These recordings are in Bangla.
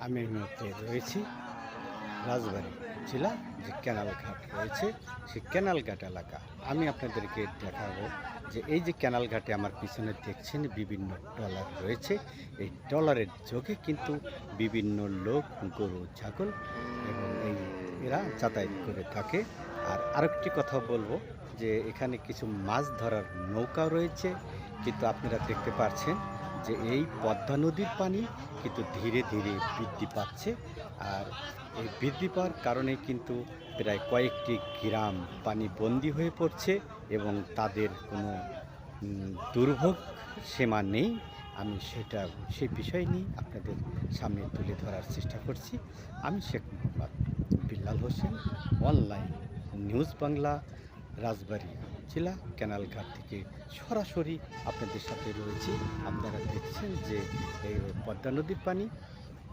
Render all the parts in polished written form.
আমি এই মুহূর্তে রয়েছি রাজবাড়ী জেলা যে ক্যানাল ঘাট রয়েছে সেই ক্যানাল ঘাট এলাকা। আমি আপনাদেরকে দেখাবো যে এই যে ক্যানাল ঘাটে আমার পিছনে দেখছেন বিভিন্ন ট্রলার রয়েছে। এই ট্রলারের যোগে কিন্তু বিভিন্ন লোক, গরু, ছাগল এবং এরা যাতায়াত করে থাকে। আর আরেকটি কথা বলবো যে এখানে কিছু মাছ ধরার নৌকা রয়েছে, কিন্তু আপনারা দেখতে পাচ্ছেন যে এই পদ্মা নদীর পানি কিন্তু ধীরে ধীরে বৃদ্ধি পাচ্ছে। আর এই বৃদ্ধি পাওয়ার কারণে কিন্তু প্রায় কয়েকটি গ্রাম পানি বন্দী হয়ে পড়ছে এবং তাদের কোনো দুর্ভোগ সীমা নেই। আমি সেই বিষয় নিয়ে আপনাদের সামনে তুলে ধরার চেষ্টা করছি। আমি শেখ মোহাম্মদ বিল্লাল হোসেন, অনলাইন নিউজ বাংলা, রাজবাড়ী জেলা ক্যানাল ঘাট থেকে সরাসরি আপনাদের সাথে রয়েছি। আপনারা দেখছেন যে এই পদ্মা নদীর পানি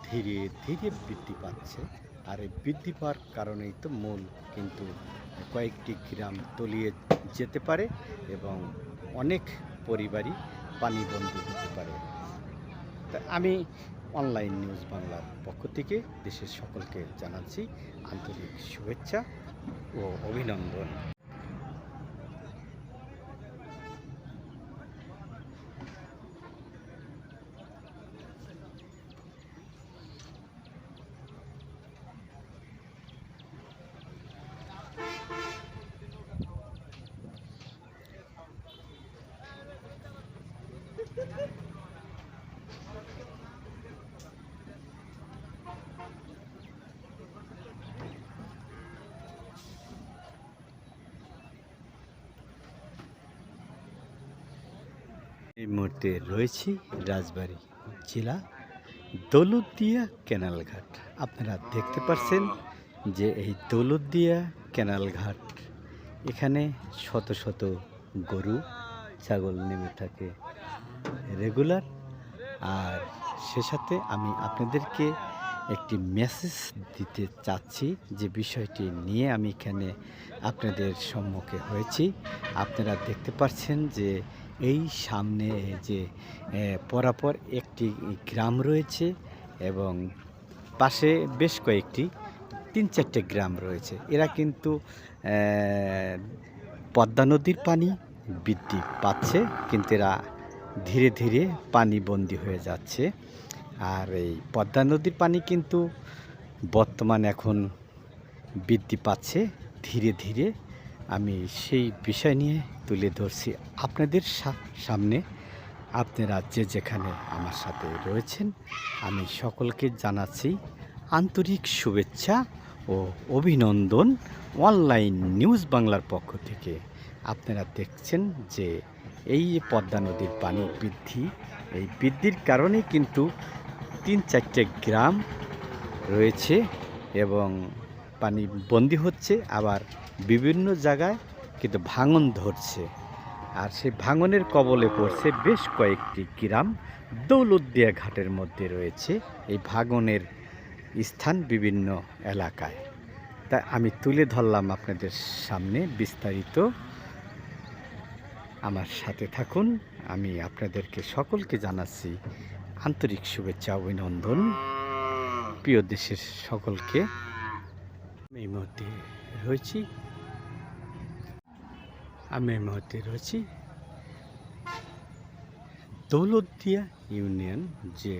ধীরে ধীরে বৃদ্ধি পাচ্ছে। আর এই বৃদ্ধি পাওয়ার কারণেই তো মূল কিন্তু কয়েকটি গ্রাম তলিয়ে যেতে পারে এবং অনেক পরিবারই পানিবন্দী হতে পারে। তা আমি অনলাইন নিউজ বাংলার পক্ষ থেকে দেশের সকলকে জানাচ্ছি আন্তরিক শুভেচ্ছা ও অভিনন্দন। এই মুহূর্তে রয়েছি রাজবাড়ী জেলা দৌলতদিয়া ক্যানাল ঘাট। আপনারা দেখতে পাচ্ছেন যে এই দৌলতদিয়া ক্যানাল ঘাট, এখানে শত শত গরু, ছাগল নেমে থাকে রেগুলার। আর সে সাথে আমি আপনাদেরকে একটি মেসেজ দিতে চাচ্ছি যে বিষয়টি নিয়ে আমি এখানে আপনাদের সম্মুখে হয়েছি। আপনারা দেখতে পাচ্ছেন যে এই সামনে যে পরাপর একটি গ্রাম রয়েছে এবং পাশে বেশ কয়েকটি ৩-৪টে গ্রাম রয়েছে। এরা কিন্তু পদ্মা নদীর পানি বৃদ্ধি পাচ্ছে, কিন্তু এরা ধীরে ধীরে পানিবন্দী হয়ে যাচ্ছে। আর এই পদ্মা নদীর পানি কিন্তু বর্তমান এখন বৃদ্ধি পাচ্ছে ধীরে ধীরে। আমি সেই বিষয় নিয়ে তুলে ধরছি আপনাদের সামনে। আপনারা যে যেখানে আমার সাথে রয়েছেন আমি সকলকে জানাচ্ছি আন্তরিক শুভেচ্ছা ও অভিনন্দন অনলাইন নিউজ বাংলার পক্ষ থেকে। আপনারা দেখছেন যে এই পদ্মা নদীর পানি বৃদ্ধি, এই বৃদ্ধির কারণে কিন্তু ৩-৪টে গ্রাম রয়েছে এবং পানি বন্দী হচ্ছে, আবার বিভিন্ন জায়গায় কিন্তু ভাঙন ধরছে। আর সেই ভাঙনের কবলে পড়ছে বেশ কয়েকটি গ্রাম দৌলতদিয়া ঘাটের মধ্যে রয়েছে এই ভাঙনের স্থান বিভিন্ন এলাকায়। তা আমি তুলে ধরলাম আপনাদের সামনে বিস্তারিত। আমার সাথে থাকুন। আমি আপনাদেরকে সকলকে জানাচ্ছি আন্তরিক শুভেচ্ছা অভিনন্দন প্রিয় দেশের সকলকে। এই মুহূর্তে রয়েছি দৌলতদিয়া ইউনিয়ন যে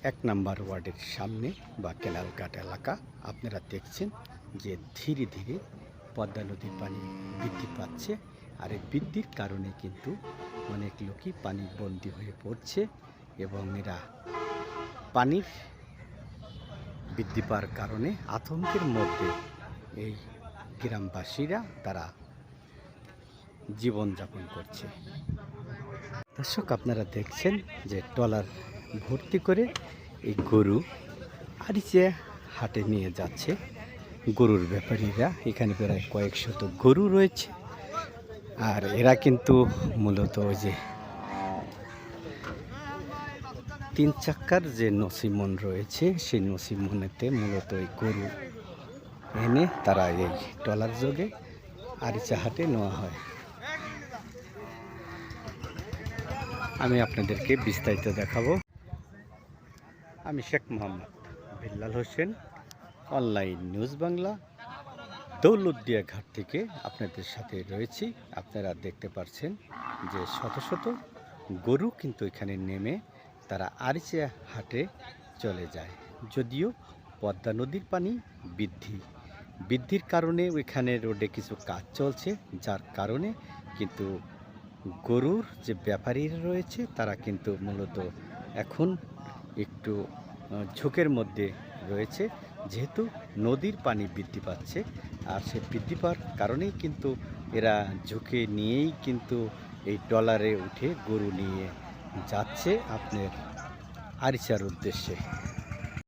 ১ নম্বর ওয়ার্ডের সামনে বা ক্যানাল ঘাট এলাকা। আপনারা দেখছেন যে ধীরে ধীরে পদ্মা নদীর পানি বৃদ্ধি পাচ্ছে। আর এই বৃদ্ধির কারণে কিন্তু অনেক লোকই পানি বন্দী হয়ে পড়ছে এবং এরা পানির বৃদ্ধি পাওয়ার কারণে আতঙ্কের মধ্যে এই গ্রামবাসীরা তারা জীবনযাপন করছে। দর্শক, আপনারা দেখছেন যে ট্রলার ভর্তি করে এই গরু আরিচে হাটে নিয়ে যাচ্ছে গরুর ব্যাপারীরা। এখানে প্রায় কয়েক শত গরু রয়েছে। আর এরা কিন্তু মূলত ওই যে ৩ চাক্কার যে নসিমন রয়েছে সেই নসিমনেতে মূলত ওই গরু এনে তারা এই ট্রলার যোগে আরিচা হাটে নেওয়া হয়। আমি আপনাদেরকে বিস্তারিত দেখাবো। আমি শেখ মোহাম্মদ। বিল্লাল হোসেন, অনলাইন নিউজ বাংলা, দৌলতদিয়া ঘাট থেকে আপনাদের সাথে রয়েছি। আপনারা দেখতে পাচ্ছেন যে শত শত গরু কিন্তু এখানে নেমে তারা আরিচা হাটে চলে যায়। যদিও পদ্মা নদীর পানি বৃদ্ধির কারণে ওইখানে রোডে কিছু কাজ চলছে, যার কারণে কিন্তু গরুর যে ব্যাপারীরা রয়েছে তারা কিন্তু মূলত এখন একটু ঝোঁকের মধ্যে রয়েছে, যেহেতু নদীর পানি বৃদ্ধি পাচ্ছে। আর সে বৃদ্ধি পাওয়ার কারণেই কিন্তু এরা ঝুঁকে নিয়েই কিন্তু এই ট্রলারে উঠে গরু নিয়ে যাচ্ছে আপনার আরিচার উদ্দেশ্যে।